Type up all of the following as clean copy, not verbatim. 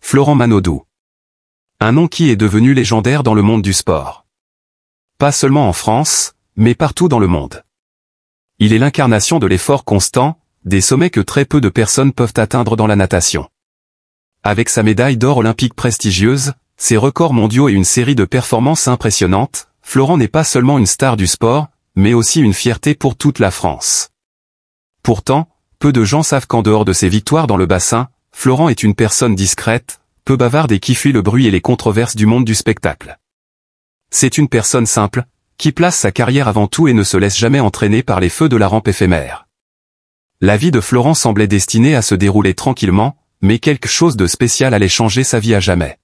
Florent Manodou. Un nom qui est devenu légendaire dans le monde du sport. Pas seulement en France, mais partout dans le monde. Il est l'incarnation de l'effort constant, des sommets que très peu de personnes peuvent atteindre dans la natation. Avec sa médaille d'or olympique prestigieuse, ses records mondiaux et une série de performances impressionnantes, Florent n'est pas seulement une star du sport, mais aussi une fierté pour toute la France. Pourtant, peu de gens savent qu'en dehors de ses victoires dans le bassin, Florent est une personne discrète, peu bavarde et qui fuit le bruit et les controverses du monde du spectacle. C'est une personne simple, qui place sa carrière avant tout et ne se laisse jamais entraîner par les feux de la rampe éphémère. La vie de Florent semblait destinée à se dérouler tranquillement, mais quelque chose de spécial allait changer sa vie à jamais.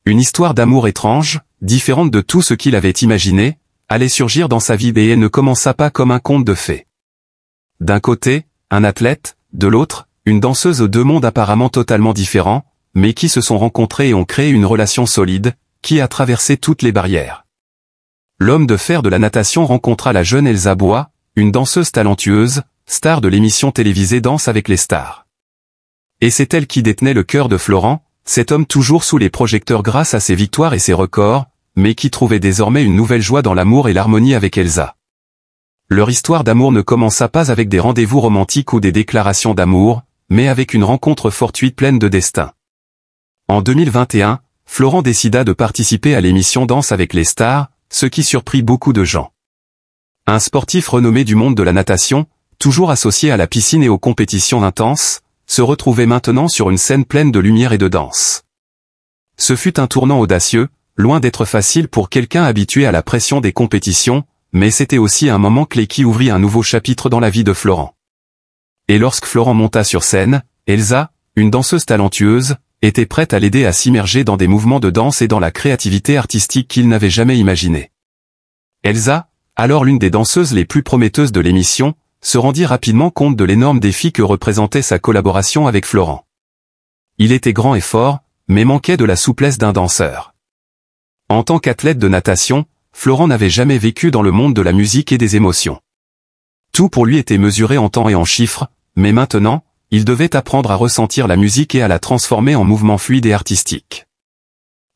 Une histoire d'amour étrange, différente de tout ce qu'il avait imaginé, allait surgir dans sa vie et elle ne commença pas comme un conte de fées. D'un côté, un athlète, de l'autre, une danseuse aux deux mondes apparemment totalement différents, mais qui se sont rencontrés et ont créé une relation solide, qui a traversé toutes les barrières. L'homme de fer de la natation rencontra la jeune Elsa Bois, une danseuse talentueuse, star de l'émission télévisée Danse avec les stars. Et c'est elle qui détenait le cœur de Florent, cet homme toujours sous les projecteurs grâce à ses victoires et ses records, mais qui trouvait désormais une nouvelle joie dans l'amour et l'harmonie avec Elsa. Leur histoire d'amour ne commença pas avec des rendez-vous romantiques ou des déclarations d'amour, mais avec une rencontre fortuite pleine de destin. En 2021, Florent décida de participer à l'émission Danse avec les stars, ce qui surprit beaucoup de gens. Un sportif renommé du monde de la natation, toujours associé à la piscine et aux compétitions intenses, se retrouvait maintenant sur une scène pleine de lumière et de danse. Ce fut un tournant audacieux, loin d'être facile pour quelqu'un habitué à la pression des compétitions, mais c'était aussi un moment clé qui ouvrit un nouveau chapitre dans la vie de Florent. Et lorsque Florent monta sur scène, Elsa, une danseuse talentueuse, était prête à l'aider à s'immerger dans des mouvements de danse et dans la créativité artistique qu'il n'avait jamais imaginé. Elsa, alors l'une des danseuses les plus prometteuses de l'émission, se rendit rapidement compte de l'énorme défi que représentait sa collaboration avec Florent. Il était grand et fort, mais manquait de la souplesse d'un danseur. En tant qu'athlète de natation, Florent n'avait jamais vécu dans le monde de la musique et des émotions. Tout pour lui était mesuré en temps et en chiffres, mais maintenant, il devait apprendre à ressentir la musique et à la transformer en mouvement fluide et artistique.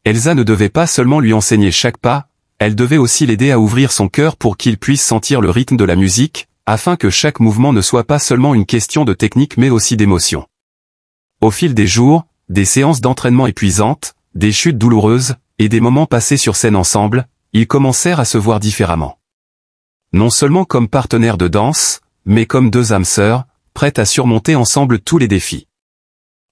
Elsa ne devait pas seulement lui enseigner chaque pas, elle devait aussi l'aider à ouvrir son cœur pour qu'il puisse sentir le rythme de la musique, afin que chaque mouvement ne soit pas seulement une question de technique mais aussi d'émotion. Au fil des jours, des séances d'entraînement épuisantes, des chutes douloureuses, et des moments passés sur scène ensemble, ils commencèrent à se voir différemment. Non seulement comme partenaires de danse, mais comme deux âmes sœurs, prêtes à surmonter ensemble tous les défis.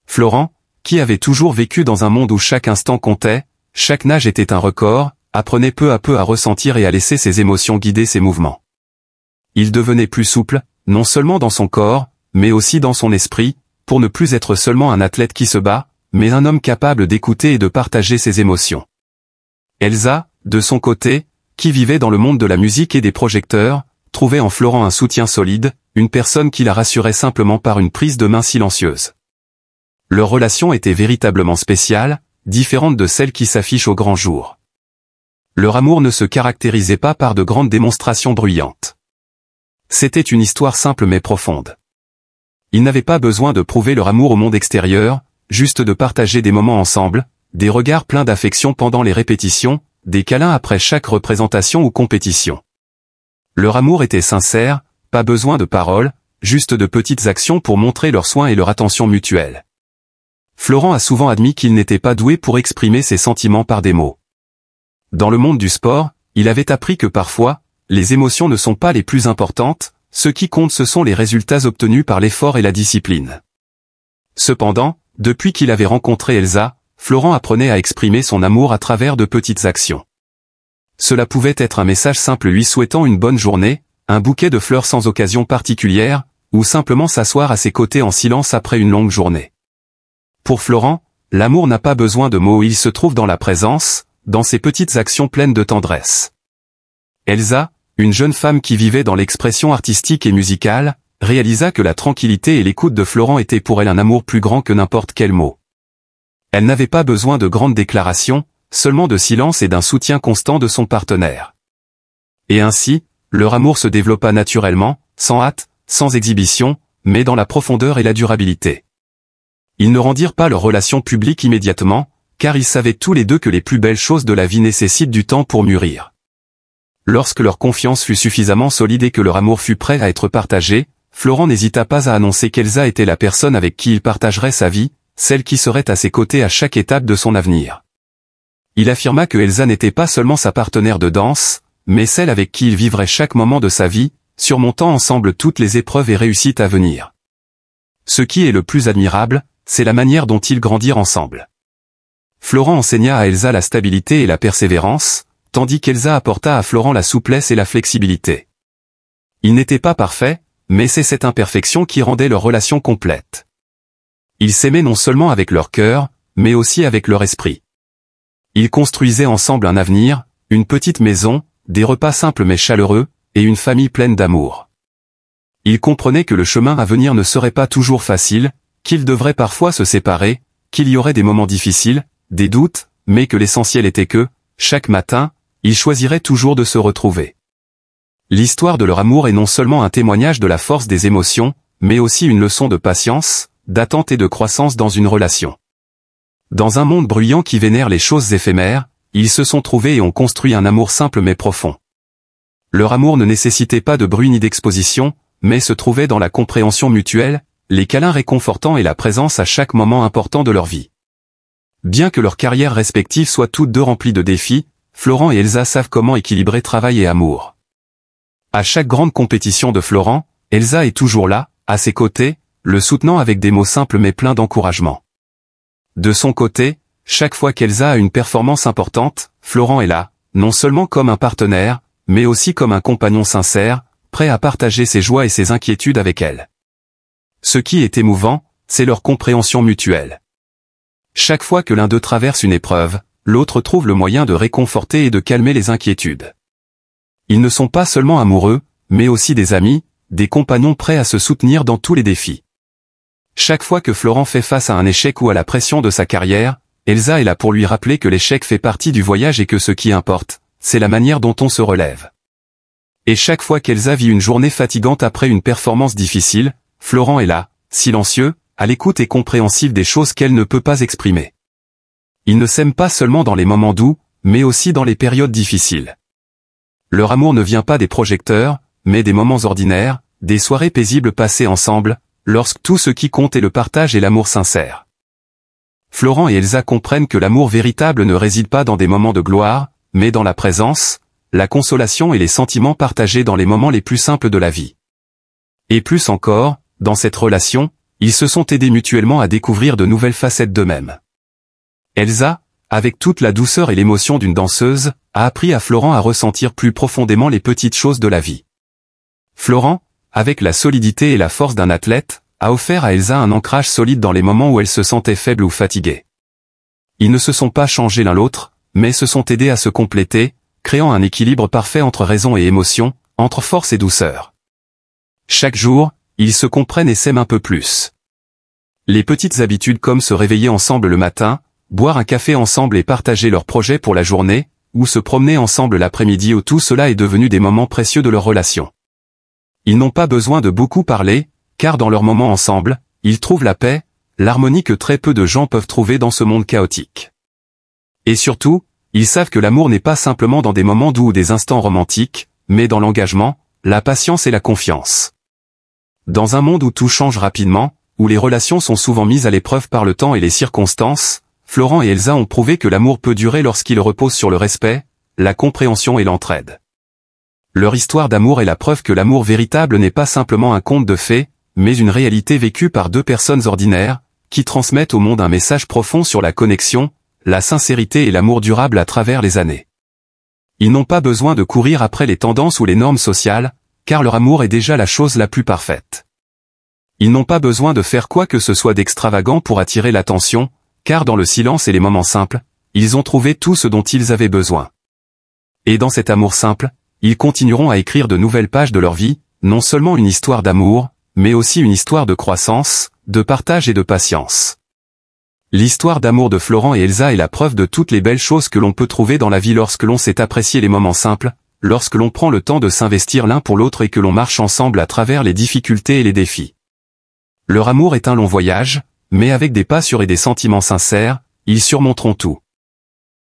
Florent, qui avait toujours vécu dans un monde où chaque instant comptait, chaque nage était un record, apprenait peu à peu à ressentir et à laisser ses émotions guider ses mouvements. Il devenait plus souple, non seulement dans son corps, mais aussi dans son esprit, pour ne plus être seulement un athlète qui se bat, mais un homme capable d'écouter et de partager ses émotions. Elsa, de son côté, qui vivait dans le monde de la musique et des projecteurs, trouvait en Florent un soutien solide, une personne qui la rassurait simplement par une prise de main silencieuse. Leur relation était véritablement spéciale, différente de celle qui s'affiche au grand jour. Leur amour ne se caractérisait pas par de grandes démonstrations bruyantes. C'était une histoire simple mais profonde. Ils n'avaient pas besoin de prouver leur amour au monde extérieur, juste de partager des moments ensemble, des regards pleins d'affection pendant les répétitions, des câlins après chaque représentation ou compétition. Leur amour était sincère, pas besoin de paroles, juste de petites actions pour montrer leur soin et leur attention mutuelle. Florent a souvent admis qu'il n'était pas doué pour exprimer ses sentiments par des mots. Dans le monde du sport, il avait appris que parfois, les émotions ne sont pas les plus importantes, ce qui compte ce sont les résultats obtenus par l'effort et la discipline. Cependant, depuis qu'il avait rencontré Elsa, Florent apprenait à exprimer son amour à travers de petites actions. Cela pouvait être un message simple lui souhaitant une bonne journée, un bouquet de fleurs sans occasion particulière, ou simplement s'asseoir à ses côtés en silence après une longue journée. Pour Florent, l'amour n'a pas besoin de mots, il se trouve dans la présence, dans ces petites actions pleines de tendresse. Elsa, une jeune femme qui vivait dans l'expression artistique et musicale, réalisa que la tranquillité et l'écoute de Florent étaient pour elle un amour plus grand que n'importe quel mot. Elle n'avait pas besoin de grandes déclarations, seulement de silence et d'un soutien constant de son partenaire. Et ainsi, leur amour se développa naturellement, sans hâte, sans exhibition, mais dans la profondeur et la durabilité. Ils ne rendirent pas leur relation publique immédiatement, car ils savaient tous les deux que les plus belles choses de la vie nécessitent du temps pour mûrir. Lorsque leur confiance fut suffisamment solide et que leur amour fut prêt à être partagé, Florent n'hésita pas à annoncer qu'Elsa était la personne avec qui il partagerait sa vie, celle qui serait à ses côtés à chaque étape de son avenir. Il affirma que Elsa n'était pas seulement sa partenaire de danse, mais celle avec qui il vivrait chaque moment de sa vie, surmontant ensemble toutes les épreuves et réussites à venir. Ce qui est le plus admirable, c'est la manière dont ils grandirent ensemble. Florent enseigna à Elsa la stabilité et la persévérance, tandis qu'Elsa apporta à Florent la souplesse et la flexibilité. Ils n'étaient pas parfaits, mais c'est cette imperfection qui rendait leur relation complète. Ils s'aimaient non seulement avec leur cœur, mais aussi avec leur esprit. Ils construisaient ensemble un avenir, une petite maison, des repas simples mais chaleureux, et une famille pleine d'amour. Ils comprenaient que le chemin à venir ne serait pas toujours facile, qu'ils devraient parfois se séparer, qu'il y aurait des moments difficiles, des doutes, mais que l'essentiel était que, chaque matin, ils choisiraient toujours de se retrouver. L'histoire de leur amour est non seulement un témoignage de la force des émotions, mais aussi une leçon de patience, d'attente et de croissance dans une relation. Dans un monde bruyant qui vénère les choses éphémères, ils se sont trouvés et ont construit un amour simple mais profond. Leur amour ne nécessitait pas de bruit ni d'exposition, mais se trouvait dans la compréhension mutuelle, les câlins réconfortants et la présence à chaque moment important de leur vie. Bien que leurs carrières respectives soient toutes deux remplies de défis, Florent et Elsa savent comment équilibrer travail et amour. À chaque grande compétition de Florent, Elsa est toujours là, à ses côtés, le soutenant avec des mots simples mais pleins d'encouragement. De son côté, chaque fois qu'Elsa a une performance importante, Florent est là, non seulement comme un partenaire, mais aussi comme un compagnon sincère, prêt à partager ses joies et ses inquiétudes avec elle. Ce qui est émouvant, c'est leur compréhension mutuelle. Chaque fois que l'un d'eux traverse une épreuve, l'autre trouve le moyen de réconforter et de calmer les inquiétudes. Ils ne sont pas seulement amoureux, mais aussi des amis, des compagnons prêts à se soutenir dans tous les défis. Chaque fois que Florent fait face à un échec ou à la pression de sa carrière, Elsa est là pour lui rappeler que l'échec fait partie du voyage et que ce qui importe, c'est la manière dont on se relève. Et chaque fois qu'Elsa vit une journée fatigante après une performance difficile, Florent est là, silencieux, à l'écoute et compréhensif des choses qu'elle ne peut pas exprimer. Ils ne s'aiment pas seulement dans les moments doux, mais aussi dans les périodes difficiles. Leur amour ne vient pas des projecteurs, mais des moments ordinaires, des soirées paisibles passées ensemble, lorsque tout ce qui compte est le partage et l'amour sincère. Florent et Elsa comprennent que l'amour véritable ne réside pas dans des moments de gloire, mais dans la présence, la consolation et les sentiments partagés dans les moments les plus simples de la vie. Et plus encore, dans cette relation, ils se sont aidés mutuellement à découvrir de nouvelles facettes d'eux-mêmes. Elsa, avec toute la douceur et l'émotion d'une danseuse, a appris à Florent à ressentir plus profondément les petites choses de la vie. Florent, avec la solidité et la force d'un athlète, a offert à Elsa un ancrage solide dans les moments où elle se sentait faible ou fatiguée. Ils ne se sont pas changés l'un l'autre, mais se sont aidés à se compléter, créant un équilibre parfait entre raison et émotion, entre force et douceur. Chaque jour, ils se comprennent et s'aiment un peu plus. Les petites habitudes comme se réveiller ensemble le matin, boire un café ensemble et partager leurs projets pour la journée, ou se promener ensemble l'après-midi, tout cela est devenu des moments précieux de leur relation. Ils n'ont pas besoin de beaucoup parler, car dans leurs moments ensemble, ils trouvent la paix, l'harmonie que très peu de gens peuvent trouver dans ce monde chaotique. Et surtout, ils savent que l'amour n'est pas simplement dans des moments doux ou des instants romantiques, mais dans l'engagement, la patience et la confiance. Dans un monde où tout change rapidement, où les relations sont souvent mises à l'épreuve par le temps et les circonstances, Florent et Elsa ont prouvé que l'amour peut durer lorsqu'il repose sur le respect, la compréhension et l'entraide. Leur histoire d'amour est la preuve que l'amour véritable n'est pas simplement un conte de fées, mais une réalité vécue par deux personnes ordinaires, qui transmettent au monde un message profond sur la connexion, la sincérité et l'amour durable à travers les années. Ils n'ont pas besoin de courir après les tendances ou les normes sociales, car leur amour est déjà la chose la plus parfaite. Ils n'ont pas besoin de faire quoi que ce soit d'extravagant pour attirer l'attention, car dans le silence et les moments simples, ils ont trouvé tout ce dont ils avaient besoin. Et dans cet amour simple, ils continueront à écrire de nouvelles pages de leur vie, non seulement une histoire d'amour, mais aussi une histoire de croissance, de partage et de patience. L'histoire d'amour de Florent et Elsa est la preuve de toutes les belles choses que l'on peut trouver dans la vie lorsque l'on sait apprécier les moments simples, lorsque l'on prend le temps de s'investir l'un pour l'autre et que l'on marche ensemble à travers les difficultés et les défis. Leur amour est un long voyage, Mais avec des pas sûrs et des sentiments sincères, ils surmonteront tout.